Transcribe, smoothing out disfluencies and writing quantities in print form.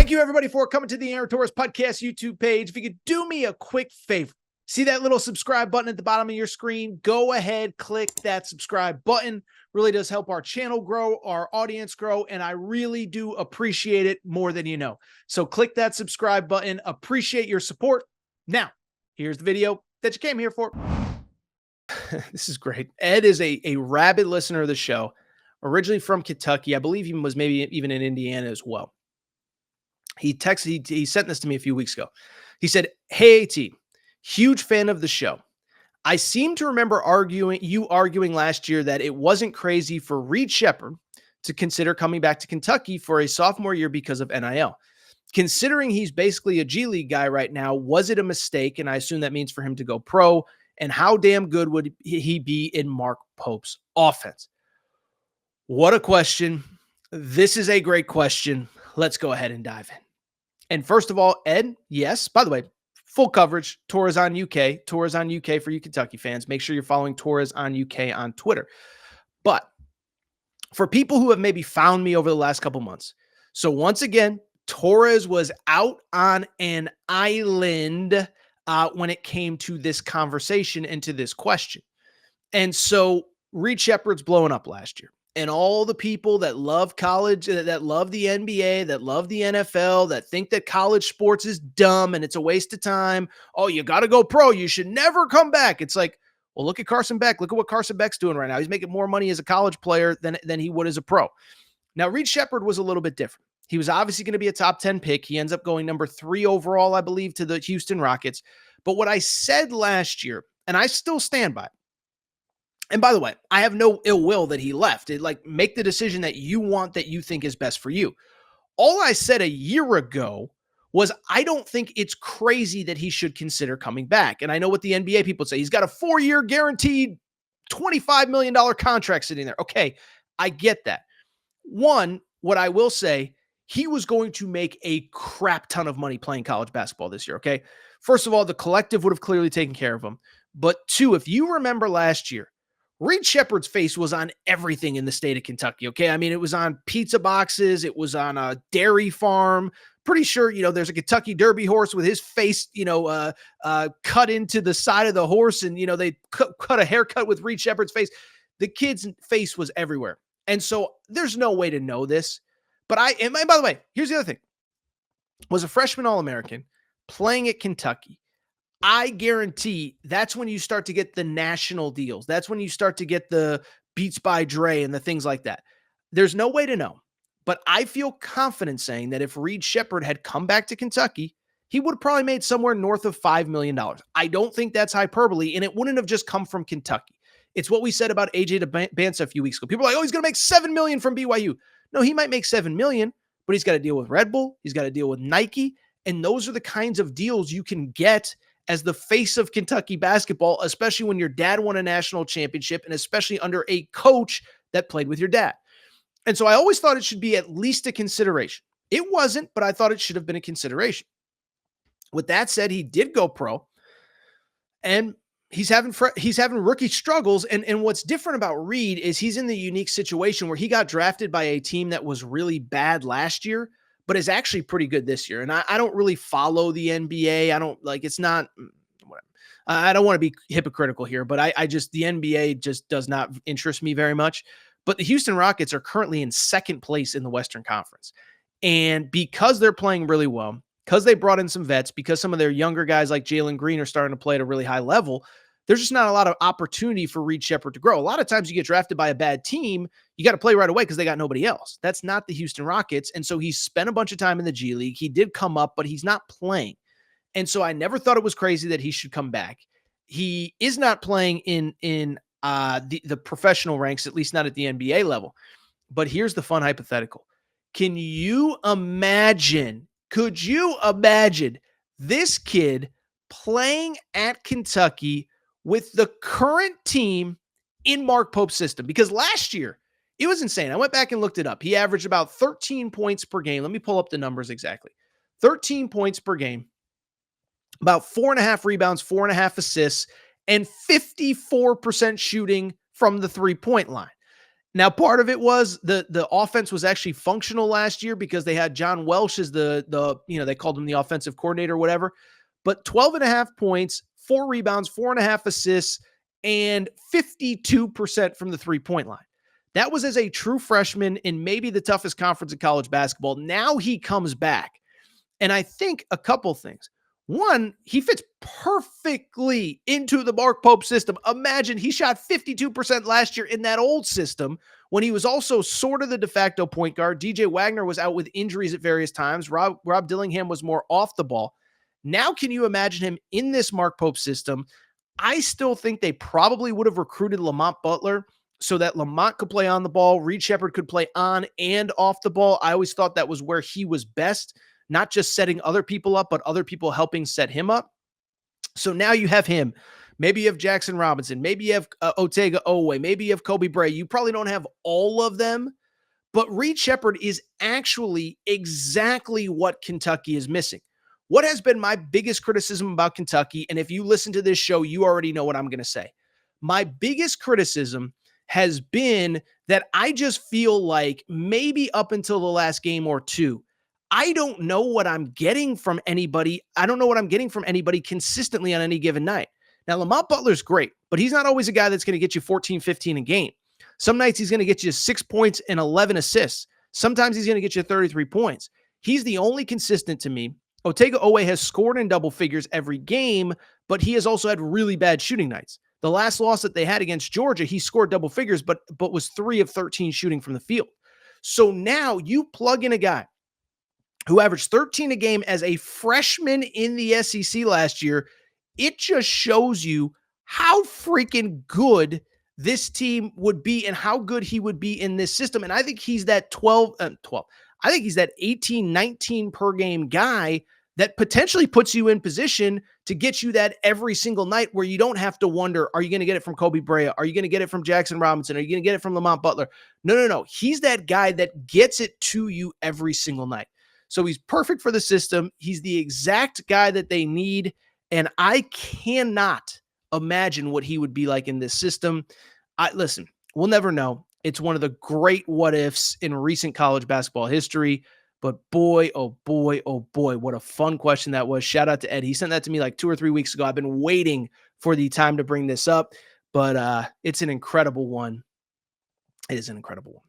Thank you, everybody, for coming to the Aaron Torres Podcast YouTube page. If you could do me a quick favor, see that little subscribe button at the bottom of your screen? Go ahead, click that subscribe button. Really does help our channel grow, our audience grow, and I really do appreciate it more than you know. So click that subscribe button. Appreciate your support. Now, here's the video that you came here for. This is great. Ed is a rabid listener of the show, originally from Kentucky. I believe he was maybe even in Indiana as well. He sent this to me a few weeks ago. He said, "Hey, AT, huge fan of the show. I seem to remember arguing last year that it wasn't crazy for Reed Sheppard to consider coming back to Kentucky for a sophomore year because of NIL. Considering he's basically a G League guy right now, was it a mistake? And I assume that means for him to go pro. And how damn good would he be in Mark Pope's offense?" What a question. This is a great question. Let's go ahead and dive in. And first of all, Ed, yes, by the way, full coverage, Torres on UK, Torres on UK for you Kentucky fans. Make sure you're following Torres on UK on Twitter. But for people who have maybe found me over the last couple months, so once again, Torres was out on an island when it came to this conversation and to this question. And so Reed Sheppard's blowing up last year. And all the people that love college, that love the NBA, that love the NFL, that think that college sports is dumb and it's a waste of time. Oh, you got to go pro. You should never come back. It's like, well, look at Carson Beck. Look at what Carson Beck's doing right now. He's making more money as a college player than he would as a pro. Now, Reed Sheppard was a little bit different. He was obviously going to be a top 10 pick. He ends up going number 3 overall, I believe, to the Houston Rockets. But what I said last year, and I still stand by it, and by the way, I have no ill will that he left. Make the decision that you want, that you think is best for you. All I said a year ago was I don't think it's crazy that he should consider coming back. And I know what the NBA people say. He's got a 4-year guaranteed $25 million contract sitting there. Okay, I get that. One, what I will say, he was going to make a crap ton of money playing college basketball this year, okay? First of all, the collective would have clearly taken care of him. But two, if you remember last year, Reed Sheppard's face was on everything in the state of Kentucky, okay? I mean, it was on pizza boxes. It was on a dairy farm. Pretty sure, there's a Kentucky Derby horse with his face, cut into the side of the horse, and, they cut a haircut with Reed Sheppard's face. The kid's face was everywhere. And so there's no way to know this. But and by the way, here's the other thing. Was a freshman All-American playing at Kentucky. I guarantee that's when you start to get the national deals. That's when you start to get the Beats by Dre and the things like that. There's no way to know. But I feel confident saying that if Reed Sheppard had come back to Kentucky, he would have probably made somewhere north of $5 million. I don't think that's hyperbole, and it wouldn't have just come from Kentucky. It's what we said about AJ DeBansa a few weeks ago. People are like, oh, he's going to make $7 million from BYU. No, he might make $7 million, but he's got to deal with Red Bull. He's got to deal with Nike. And those are the kinds of deals you can get as the face of Kentucky basketball, especially when your dad won a national championship and especially under a coach that played with your dad. And so I always thought it should be at least a consideration. It wasn't, but I thought it should have been a consideration. With that said, he did go pro, and he's having rookie struggles. And what's different about Reed is he's in the unique situation where he got drafted by a team that was really bad last year, but is actually pretty good this year. And I don't really follow the NBA. I don't it's not, whatever. I don't want to be hypocritical here, but the NBA just does not interest me very much. But the Houston Rockets are currently in second place in the Western Conference. And because they're playing really well, because they brought in some vets, because some of their younger guys like Jalen Green are starting to play at a really high level, there's just not a lot of opportunity for Reed Sheppard to grow. A lot of times you get drafted by a bad team, you got to play right away because they got nobody else. That's not the Houston Rockets. And so he spent a bunch of time in the G League. He did come up, but he's not playing. And so I never thought it was crazy that he should come back. He is not playing in the professional ranks, at least not at the NBA level. But here's the fun hypothetical. Could you imagine this kid playing at Kentucky with the current team in Mark Pope's system? Because last year, it was insane. I went back and looked it up. He averaged about 13 points per game. Let me pull up the numbers exactly. 13 points per game, about 4.5 rebounds, 4.5 assists, and 54% shooting from the 3-point line. Now, part of it was the offense was actually functional last year because they had John Welsh as they called him the offensive coordinator or whatever. But 12 and a half points, 4 rebounds, 4.5 assists, and 52% from the 3-point line. That was as a true freshman in maybe the toughest conference in college basketball. Now he comes back. And I think a couple things. One, he fits perfectly into the Mark Pope system. Imagine he shot 52% last year in that old system when he was also sort of the de facto point guard. DJ Wagner was out with injuries at various times. Rob Dillingham was more off the ball. Now, can you imagine him in this Mark Pope system? I still think they probably would have recruited Lamont Butler so that Lamont could play on the ball. Reed Sheppard could play on and off the ball. I always thought that was where he was best. Not just setting other people up, but other people helping set him up. So now you have him. Maybe you have Jackson Robinson. Maybe you have Otega Oweh. Maybe you have Kobe Bray. You probably don't have all of them, but Reed Sheppard is actually exactly what Kentucky is missing. What has been my biggest criticism about Kentucky, and if you listen to this show, you already know what I'm going to say. My biggest criticism has been that I just feel like maybe up until the last game or two, I don't know what I'm getting from anybody. I don't know what I'm getting from anybody consistently on any given night. Now, Lamont Butler's great, but he's not always a guy that's going to get you 14, 15 a game. Some nights he's going to get you 6 points and 11 assists. Sometimes he's going to get you 33 points. He's the only consistent to me. Otega Oweh has scored in double figures every game, but he has also had really bad shooting nights. The last loss that they had against Georgia, he scored double figures, but was 3 of 13 shooting from the field. So now you plug in a guy who averaged 13 a game as a freshman in the SEC last year. It just shows you how freaking good this team would be and how good he would be in this system. And I think he's that 12. I think he's that 18, 19 per game guy that potentially puts you in position to get you that every single night where you don't have to wonder, are you going to get it from Kobe Bray? Are you going to get it from Jackson Robinson? Are you going to get it from Lamont Butler? No. He's that guy that gets it to you every single night. So he's perfect for the system. He's the exact guy that they need. And I cannot imagine what he would be like in this system. Listen, we'll never know. It's one of the great what ifs in recent college basketball history. But boy, oh boy, what a fun question that was. Shout out to Ed. He sent that to me like 2 or 3 weeks ago. I've been waiting for the time to bring this up, but it's an incredible one. It is an incredible one.